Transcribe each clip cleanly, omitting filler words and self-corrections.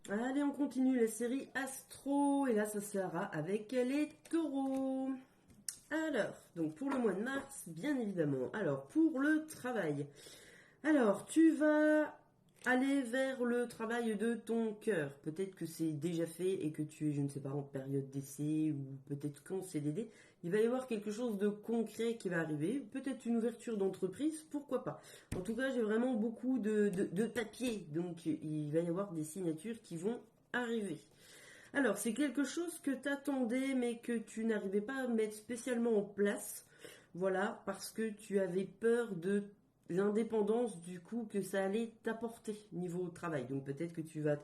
Allez, on continue la série Astro. Et là, ça sera avec les taureaux. Alors, donc pour le mois de mars, bien évidemment. Alors, pour le travail. Alors, tu vas aller vers le travail de ton cœur. Peut-être que c'est déjà fait et que tu es, je ne sais pas, en période d'essai ou peut-être qu'en CDD. Il va y avoir quelque chose de concret qui va arriver. Peut-être une ouverture d'entreprise, pourquoi pas. En tout cas, j'ai vraiment beaucoup de papier. Donc, il va y avoir des signatures qui vont arriver. Alors, c'est quelque chose que tu attendais mais que tu n'arrivais pas à mettre spécialement en place. Voilà, parce que tu avais peur de l'indépendance du coup que ça allait t'apporter niveau travail. Donc peut-être que tu vas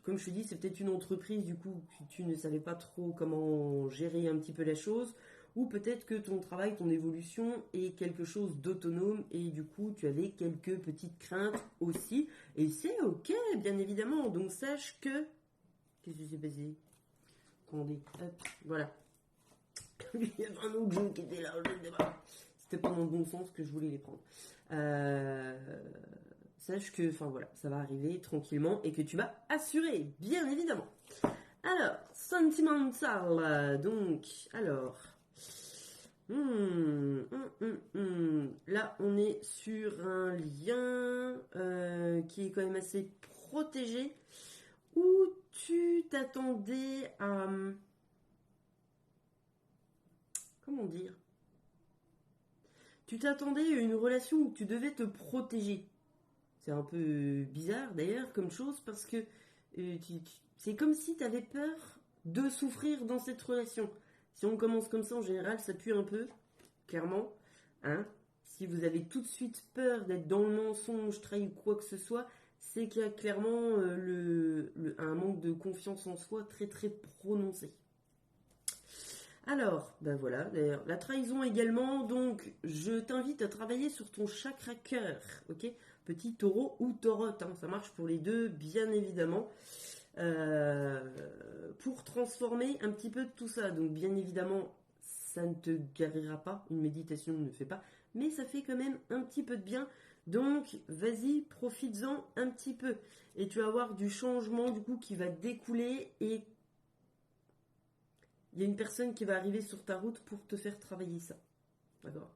comme je te dis, c'est peut-être une entreprise du coup que tu ne savais pas trop comment gérer un petit peu la chose. Ou peut-être que ton travail, ton évolution est quelque chose d'autonome et du coup tu avais quelques petites craintes aussi. Et c'est ok, bien évidemment. Donc sache que... Qu'est-ce qui s'est passé? Attendez, hop, voilà. Il y avait un autre jaune qui était là, je ne sais pas. C'était pas dans le bon sens que je voulais les prendre. Euh, Sache que, enfin voilà, ça va arriver tranquillement et que tu vas assurer, bien évidemment. Alors, sentimental, donc, alors. Là, on est sur un lien qui est quand même assez protégé où tu t'attendais à... Comment dire? Tu t'attendais à une relation où tu devais te protéger. C'est un peu bizarre d'ailleurs comme chose parce que c'est comme si tu avais peur de souffrir dans cette relation. Si on commence comme ça en général, ça pue un peu, clairement. Hein. Si vous avez tout de suite peur d'être dans le mensonge, trahi ou quoi que ce soit, c'est qu'il y a clairement un manque de confiance en soi très très prononcé. Alors, ben voilà, d'ailleurs, la trahison également, donc je t'invite à travailler sur ton chakra cœur, ok? Petit taureau ou taurote, hein, ça marche pour les deux, bien évidemment, euh, pour transformer un petit peu tout ça. Donc, bien évidemment, ça ne te guérira pas, une méditation ne fait pas, mais ça fait quand même un petit peu de bien. Donc, vas-y, profites-en un petit peu. Et tu vas avoir du changement, du coup, qui va découler et il y a une personne qui va arriver sur ta route pour te faire travailler ça. D'accord.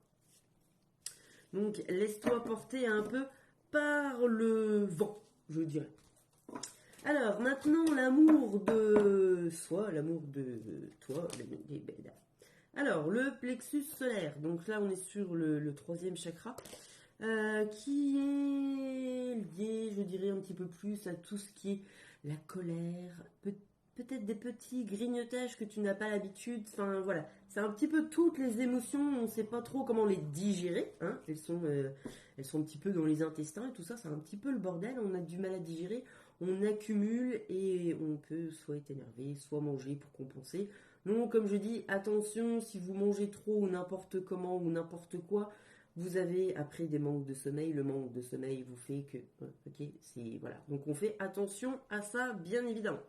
Donc laisse-toi porter un peu par le vent, je dirais. Alors maintenant l'amour de soi, l'amour de toi, les belles. Alors le plexus solaire, donc là on est sur le troisième chakra, qui est lié, je dirais, un petit peu plus à tout ce qui est la colère, peut-être des petits grignotages que tu n'as pas l'habitude. Enfin voilà, c'est un petit peu toutes les émotions, on ne sait pas trop comment les digérer. Hein. Elles sont un petit peu dans les intestins et tout ça, c'est un petit peu le bordel, on a du mal à digérer. On accumule et on peut soit être énervé, soit manger pour compenser. Donc, comme je dis, attention, si vous mangez trop ou n'importe comment ou n'importe quoi, vous avez après des manques de sommeil. Le manque de sommeil vous fait que, ok, c'est voilà. Donc on fait attention à ça, bien évidemment.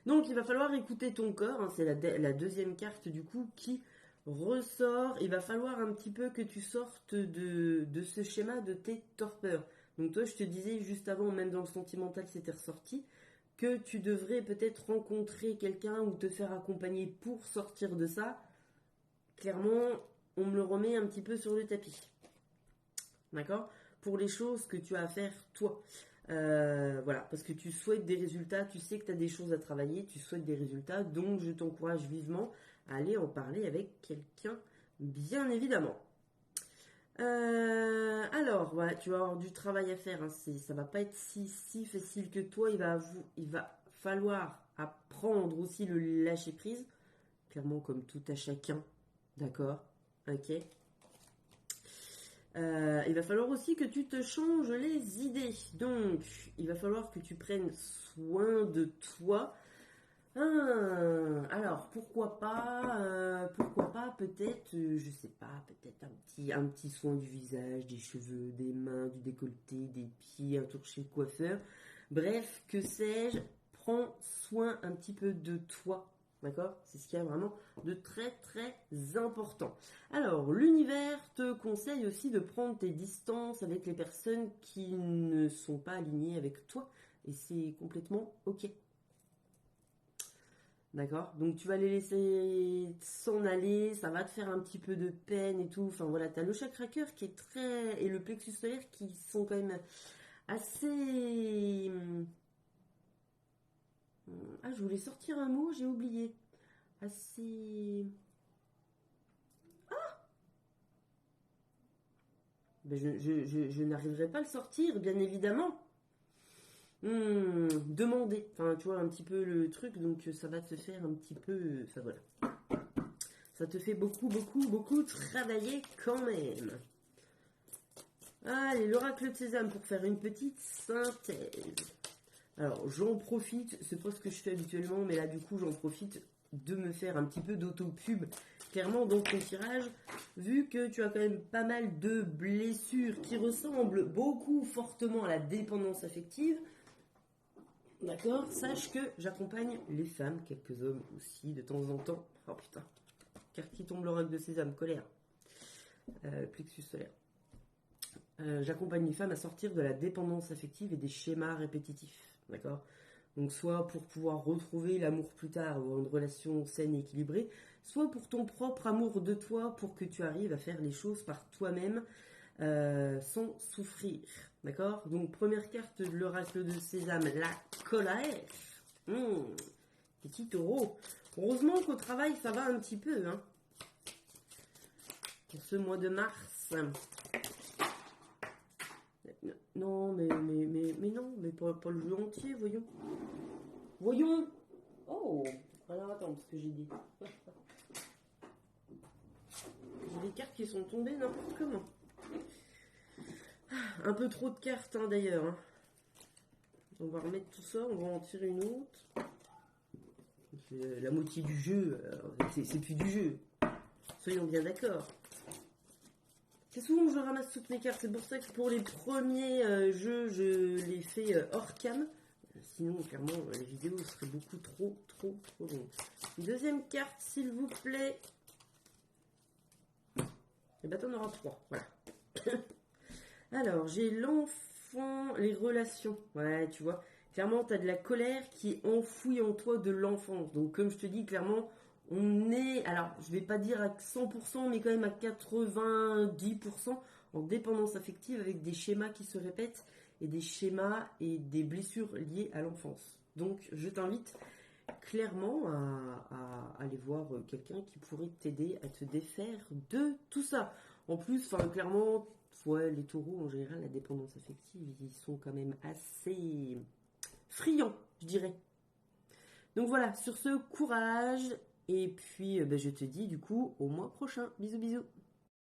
Donc il va falloir écouter ton corps. Hein, c'est la deuxième carte du coup qui ressort. Il va falloir un petit peu que tu sortes de ce schéma de tes torpeurs. Donc toi, je te disais juste avant, même dans le sentimental, c'était ressorti, que tu devrais peut-être rencontrer quelqu'un ou te faire accompagner pour sortir de ça. Clairement, on me le remet un petit peu sur le tapis. D'accord? Pour les choses que tu as à faire toi. Voilà, parce que tu souhaites des résultats, tu sais que tu as des choses à travailler, tu souhaites des résultats, donc je t'encourage vivement à aller en parler avec quelqu'un, bien évidemment. Alors, voilà, tu vas avoir du travail à faire, hein, ça va pas être si facile que toi, il va falloir apprendre aussi le lâcher prise, clairement comme tout à chacun, d'accord? Ok. Il va falloir aussi que tu te changes les idées. Donc, il va falloir que tu prennes soin de toi. Alors, pourquoi pas, peut-être, je sais pas, peut-être un petit soin du visage, des cheveux, des mains, du décolleté, des pieds, un tour chez le coiffeur. Bref, que sais-je, prends soin un petit peu de toi. D'accord? C'est ce qu'il y a vraiment de très très important. Alors, l'univers te conseille aussi de prendre tes distances avec les personnes qui ne sont pas alignées avec toi Et c'est complètement ok. D'accord? Donc tu vas les laisser s'en aller, ça va te faire un petit peu de peine et tout. Enfin voilà, tu as le chakra cœur qui est très... et le plexus solaire qui sont quand même assez... Ah, je voulais sortir un mot, j'ai oublié. Assez... Ben, je n'arriverai pas à le sortir, bien évidemment. Demander. Enfin, tu vois, un petit peu le truc, donc ça va te faire un petit peu... Enfin voilà. Ça te fait beaucoup, beaucoup, beaucoup travailler quand même. Allez, l'oracle de Sésame pour faire une petite synthèse. Alors, j'en profite, c'est pas ce que je fais habituellement, mais là, du coup, j'en profite de me faire un petit peu d'auto-pub, clairement, dans ton tirage, vu que tu as quand même pas mal de blessures qui ressemblent beaucoup fortement à la dépendance affective. D'accord? Sache que j'accompagne les femmes, quelques hommes aussi, de temps en temps. Oh putain, car qui tombe l'oracle de Sésame, colère. Plexus solaire. J'accompagne les femmes à sortir de la dépendance affective et des schémas répétitifs. D'accord? Donc soit pour pouvoir retrouver l'amour plus tard ou une relation saine et équilibrée, soit pour ton propre amour de toi pour que tu arrives à faire les choses par toi-même sans souffrir. D'accord? Donc première carte de l'oracle de Sésame, la colère. Petit taureau. Heureusement qu'au travail ça va un petit peu. Hein. Pour ce mois de mars. Non, mais non, mais pas le jeu entier, voyons. Voyons. Oh, alors attends, parce que j'ai des... J'ai des cartes qui sont tombées n'importe comment. Un peu trop de cartes, hein, d'ailleurs. Hein. On va remettre tout ça, on va en tirer une autre. La moitié du jeu, c'est plus du jeu. Soyons bien d'accord. C'est souvent que je ramasse toutes mes cartes, c'est pour ça que pour les premiers jeux, je les fais hors cam. Sinon, clairement, les vidéos seraient beaucoup trop longues. Deuxième carte, s'il vous plaît. Et ben, t'en auras 3. Voilà. Alors, j'ai l'enfant, les relations. Ouais, tu vois. Clairement, tu as de la colère qui est enfouie en toi de l'enfance. Donc, comme je te dis, clairement, on est, alors, je vais pas dire à 100%, mais quand même à 90% en dépendance affective avec des schémas qui se répètent et des schémas et des blessures liées à l'enfance. Donc, je t'invite clairement à aller voir quelqu'un qui pourrait t'aider à te défaire de tout ça. En plus, enfin, clairement, ouais, les taureaux, en général, la dépendance affective, ils sont quand même assez friands, je dirais. Donc voilà, sur ce, courage. Et puis, je te dis du coup au mois prochain. Bisous, bisous.